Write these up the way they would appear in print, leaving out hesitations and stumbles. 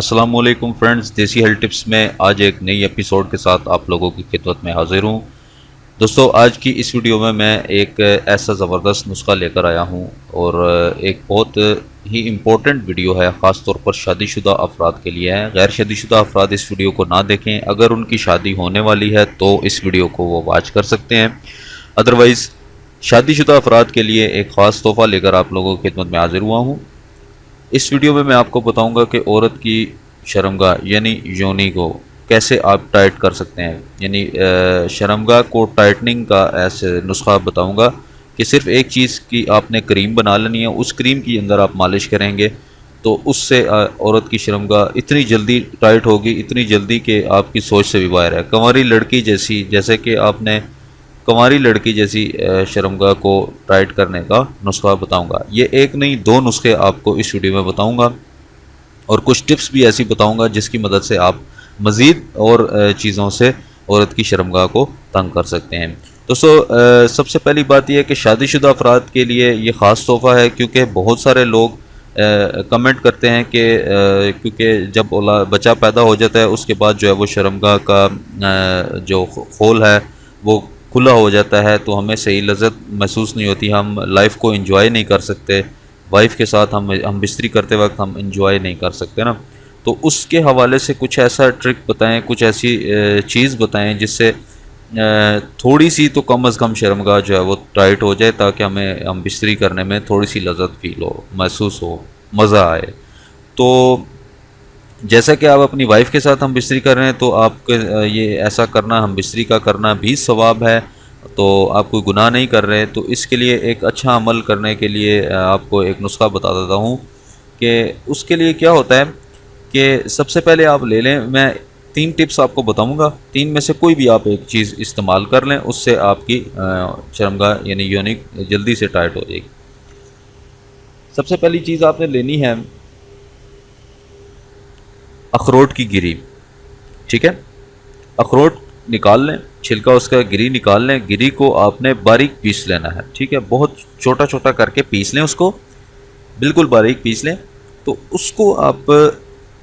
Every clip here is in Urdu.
السلام علیکم فرینڈز، دیسی ہیلتھ ٹپس میں آج ایک نئی ایپیسوڈ کے ساتھ آپ لوگوں کی خدمت میں حاضر ہوں۔ دوستو، آج کی اس ویڈیو میں ایک ایسا زبردست نسخہ لے کر آیا ہوں اور ایک بہت ہی امپورٹنٹ ویڈیو ہے، خاص طور پر شادی شدہ افراد کے لیے ہے۔ غیر شادی شدہ افراد اس ویڈیو کو نہ دیکھیں، اگر ان کی شادی ہونے والی ہے تو اس ویڈیو کو وہ واچ کر سکتے ہیں، ادروائز شادی شدہ افراد کے لیے ایک خاص تحفہ لے کر آپ لوگوں کی خدمت میں حاضر ہوا ہوں۔ اس ویڈیو میں آپ کو بتاؤں گا کہ عورت کی شرمگاہ یعنی یونی کو کیسے آپ ٹائٹ کر سکتے ہیں، یعنی شرمگاہ کو ٹائٹننگ کا ایسے نسخہ بتاؤں گا کہ صرف ایک چیز کی آپ نے کریم بنا لینی ہے، اس کریم کی اندر آپ مالش کریں گے تو اس سے عورت کی شرمگاہ اتنی جلدی ٹائٹ ہوگی، اتنی جلدی کہ آپ کی سوچ سے بھی باہر ہے۔ کنواری لڑکی جیسی، جیسے کہ آپ نے کنواری لڑکی جیسی شرمگاہ کو ٹائٹ کرنے کا نسخہ بتاؤں گا۔ یہ ایک نہیں، دو نسخے آپ کو اس ویڈیو میں بتاؤں گا اور کچھ ٹپس بھی ایسی بتاؤں گا جس کی مدد سے آپ مزید اور چیزوں سے عورت کی شرمگاہ کو تنگ کر سکتے ہیں۔ دوستو، سب سے پہلی بات یہ ہے کہ شادی شدہ افراد کے لیے یہ خاص تحفہ ہے، کیونکہ بہت سارے لوگ کمنٹ کرتے ہیں کہ کیونکہ جب بچہ پیدا ہو جاتا ہے اس کے بعد جو ہے وہ شرمگاہ کا جو خول ہے وہ کھلا ہو جاتا ہے تو ہمیں صحیح لذت محسوس نہیں ہوتی، ہم لائف کو انجوائے نہیں کر سکتے، وائف کے ساتھ ہم بستری کرتے وقت ہم انجوائے نہیں کر سکتے نا۔ تو اس کے حوالے سے کچھ ایسا ٹرک بتائیں، کچھ ایسی چیز بتائیں جس سے تھوڑی سی تو کم از کم شرمگاہ جو ہے وہ ٹائٹ ہو جائے، تاکہ ہم بستری کرنے میں تھوڑی سی لذت فیل ہو، محسوس ہو، مزہ آئے۔ تو جیسا کہ آپ اپنی وائف کے ساتھ ہم بستری کر رہے ہیں تو آپ کے یہ ایسا کرنا، ہم بستری کا کرنا بھی ثواب ہے، تو آپ کوئی گناہ نہیں کر رہے۔ تو اس کے لیے ایک اچھا عمل کرنے کے لیے آپ کو ایک نسخہ بتا دیتا ہوں کہ اس کے لیے کیا ہوتا ہے کہ سب سے پہلے آپ لے لیں، میں 3 ٹپس آپ کو بتاؤں گا، 3 میں سے کوئی بھی آپ ایک چیز استعمال کر لیں، اس سے آپ کی شرمگاہ یعنی یونک جلدی سے ٹائٹ ہو جائے گی۔ سب سے پہلی چیز آپ نے لینی ہے اخروٹ کی گری، ٹھیک ہے؟ اخروٹ نکال لیں، چھلکا اس کا گری نکال لیں، گری کو آپ نے باریک پیس لینا ہے، ٹھیک ہے؟ بہت چھوٹا چھوٹا کر کے پیس لیں، اس کو بالکل باریک پیس لیں۔ تو اس کو آپ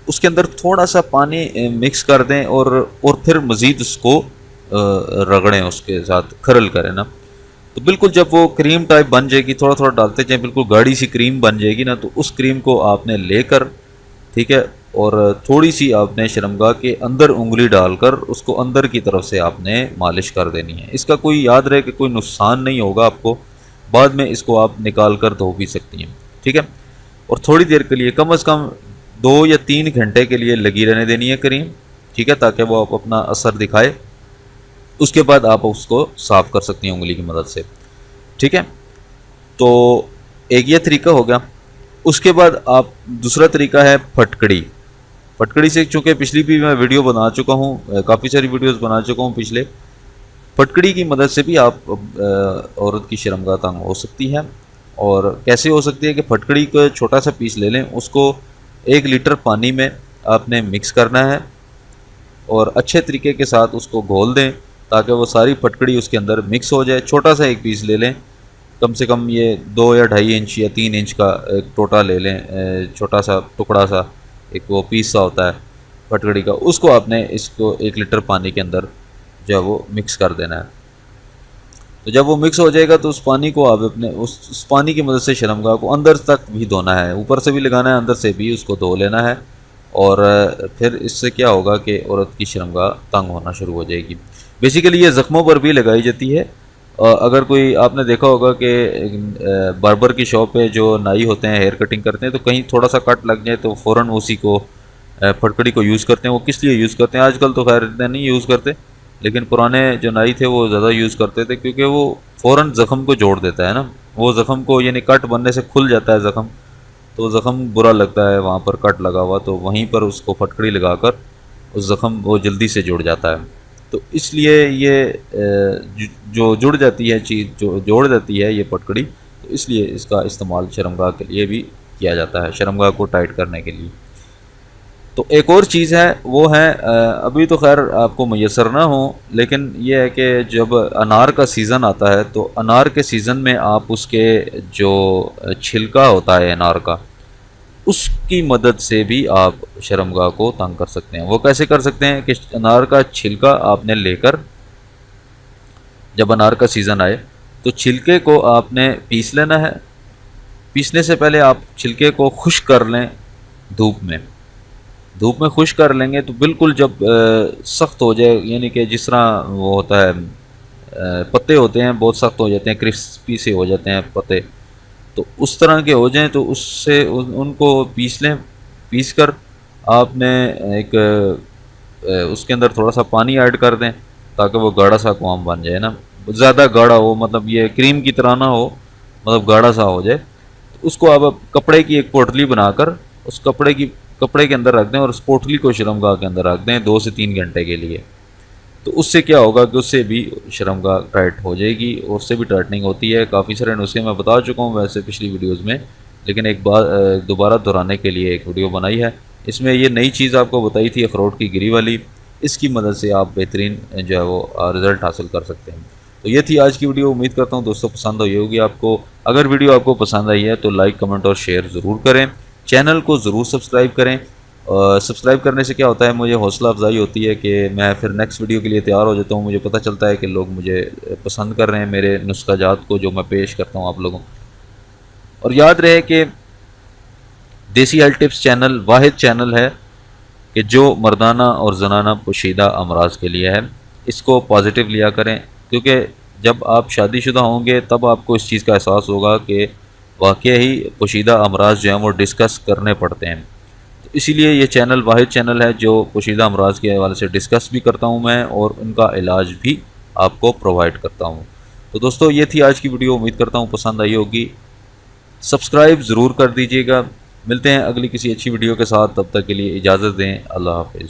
اس کے اندر تھوڑا سا پانی مکس کر دیں اور پھر مزید اس کو رگڑیں، اس کے ساتھ کھرل کریں نا، تو بالکل جب وہ کریم ٹائپ بن جائے گی، تھوڑا تھوڑا ڈالتے جائیں، بالکل گاڑی سی کریم بن جائے گی نا، تو اس کریم کو آپ نے لے کر، ٹھیک ہے، اور تھوڑی سی آپ نے شرمگاہ کے اندر انگلی ڈال کر اس کو اندر کی طرف سے آپ نے مالش کر دینی ہے۔ اس کا کوئی یاد رہے کہ کوئی نقصان نہیں ہوگا آپ کو، بعد میں اس کو آپ نکال کر دھو بھی سکتی ہیں، ٹھیک ہے؟ اور تھوڑی دیر کے لیے، کم از کم 2 یا 3 گھنٹے کے لیے لگی رہنے دینی ہے کریم، ٹھیک ہے، تاکہ وہ آپ اپنا اثر دکھائے۔ اس کے بعد آپ اس کو صاف کر سکتی ہیں انگلی کی مدد سے، ٹھیک ہے؟ تو ایک یہ طریقہ ہو گیا۔ اس کے بعد آپ دوسرا طریقہ ہے پھٹکڑی۔ پھٹکڑی سے چونکہ پچھلی بھی میں ویڈیو بنا چکا ہوں، کافی ساری ویڈیوز بنا چکا ہوں پچھلے، پھٹکڑی کی مدد سے بھی آپ عورت کی شرمگاہ تنگ ہو سکتی ہے۔ اور کیسے ہو سکتی ہے کہ پھٹکڑی کو چھوٹا سا پیس لے لیں، اس کو 1 لیٹر پانی میں آپ نے مکس کرنا ہے اور اچھے طریقے کے ساتھ اس کو گھول دیں تاکہ وہ ساری پھٹکڑی اس کے اندر مکس ہو جائے۔ چھوٹا سا ایک پیس لے لیں، کم سے کم یہ 2 یا 2.5 انچ یا 3 انچ کا ایک ٹوٹا لے لیں، چھوٹا سا ٹکڑا سا، ایک وہ پیس سا ہوتا ہے پھٹکڑی کا، اس کو آپ نے اس کو 1 لیٹر پانی کے اندر جو ہے وہ مکس کر دینا ہے۔ تو جب وہ مکس ہو جائے گا تو اس پانی کو آپ اپنے اس پانی کی مدد سے شرمگاہ کو اندر تک بھی دھونا ہے، اوپر سے بھی لگانا ہے، اندر سے بھی اس کو دھو لینا ہے، اور پھر اس سے کیا ہوگا کہ عورت کی شرمگاہ تنگ ہونا شروع ہو جائے گی۔ بیسیکلی یہ زخموں پر بھی لگائی جاتی ہے۔ اگر کوئی آپ نے دیکھا ہوگا کہ باربر کی شاپ پہ جو نائی ہوتے ہیں، ہیئر کٹنگ کرتے ہیں، تو کہیں تھوڑا سا کٹ لگ جائے تو فوراً اسی کو پھٹکڑی کو یوز کرتے ہیں۔ وہ کس لیے یوز کرتے ہیں؟ آج کل تو خیر اتنے نہیں یوز کرتے، لیکن پرانے جو نائی تھے وہ زیادہ یوز کرتے تھے، کیونکہ وہ فوراً زخم کو جوڑ دیتا ہے نا، وہ زخم کو، یعنی کٹ بننے سے کھل جاتا ہے زخم، تو زخم برا لگتا ہے وہاں پر کٹ لگا ہوا، تو وہیں پر اس کو پھٹکڑی لگا کر اس زخم وہ جلدی سے جڑ جاتا ہے۔ تو اس لیے یہ جو جڑ جاتی ہے چیز، جو جوڑ جاتی ہے یہ پھٹکڑی، تو اس لیے اس کا استعمال شرمگاہ کے لیے بھی کیا جاتا ہے، شرمگاہ کو ٹائٹ کرنے کے لیے۔ تو ایک اور چیز ہے، وہ ہے ابھی تو خیر آپ کو میسر نہ ہو، لیکن یہ ہے کہ جب انار کا سیزن آتا ہے تو انار کے سیزن میں آپ اس کے جو چھلکا ہوتا ہے انار کا، اس کی مدد سے بھی آپ شرمگاہ کو تنگ کر سکتے ہیں۔ وہ کیسے کر سکتے ہیں کہ انار کا چھلکا آپ نے لے کر، جب انار کا سیزن آئے تو چھلکے کو آپ نے پیس لینا ہے۔ پیسنے سے پہلے آپ چھلکے کو خشک کر لیں دھوپ میں خشک کر لیں گے تو بالکل جب سخت ہو جائے، یعنی کہ جس طرح وہ ہوتا ہے پتے ہوتے ہیں بہت سخت ہو جاتے ہیں، کرسپی سے ہو جاتے ہیں پتے، تو اس طرح کے ہو جائیں تو اس سے ان کو پیس لیں۔ پیس کر آپ نے ایک اس کے اندر تھوڑا سا پانی ایڈ کر دیں تاکہ وہ گاڑھا سا قوام بن جائے نا، زیادہ گاڑھا ہو، مطلب یہ کریم کی طرح نہ ہو، مطلب گاڑھا سا ہو جائے۔ اس کو آپ کپڑے کی ایک پوٹلی بنا کر اس کپڑے کے اندر رکھ دیں اور اس پوٹلی کو شرمگاہ کے اندر رکھ دیں 2 سے 3 گھنٹے کے لیے۔ تو اس سے کیا ہوگا کہ اس سے بھی شرمگاہ ٹائٹ ہو جائے گی، اور اس سے بھی ٹائٹننگ ہوتی ہے۔ کافی سارے نسخے میں بتا چکا ہوں ویسے پچھلی ویڈیوز میں، لیکن ایک بار دوبارہ دہرانے کے لیے ایک ویڈیو بنائی ہے۔ اس میں یہ نئی چیز آپ کو بتائی تھی اخروٹ کی گری والی، اس کی مدد سے آپ بہترین جو ہے وہ رزلٹ حاصل کر سکتے ہیں۔ تو یہ تھی آج کی ویڈیو، امید کرتا ہوں دوستوں پسند ہوئی ہوگی آپ کو۔ اگر ویڈیو آپ کو پسند آئی ہے تو لائک، کمنٹ اور شیئر ضرور کریں، چینل کو ضرور سبسکرائب کریں۔ سبسکرائب کرنے سے کیا ہوتا ہے، مجھے حوصلہ افزائی ہوتی ہے کہ میں پھر نیکسٹ ویڈیو کے لیے تیار ہو جاتا ہوں، مجھے پتہ چلتا ہے کہ لوگ مجھے پسند کر رہے ہیں، میرے نسخہ جات کو جو میں پیش کرتا ہوں آپ لوگوں۔ اور یاد رہے کہ دیسی ہیلتھ ٹپس چینل واحد چینل ہے کہ جو مردانہ اور زنانہ پوشیدہ امراض کے لیے ہے۔ اس کو پازیٹیو لیا کریں، کیونکہ جب آپ شادی شدہ ہوں گے تب آپ کو اس چیز کا احساس ہوگا کہ واقعی پوشیدہ امراض جو ہیں وہ ڈسکس کرنے پڑتے ہیں۔ تو اسی لیے یہ چینل واحد چینل ہے جو پوشیدہ امراض کے حوالے سے ڈسکس بھی کرتا ہوں میں، اور ان کا علاج بھی آپ کو پرووائڈ کرتا ہوں۔ تو دوستو یہ تھی آج کی ویڈیو، امید کرتا ہوں پسند آئی ہوگی۔ سبسکرائب ضرور کر دیجیے گا۔ ملتے ہیں اگلی کسی اچھی ویڈیو کے ساتھ، تب تک کے لیے اجازت دیں، اللہ حافظ۔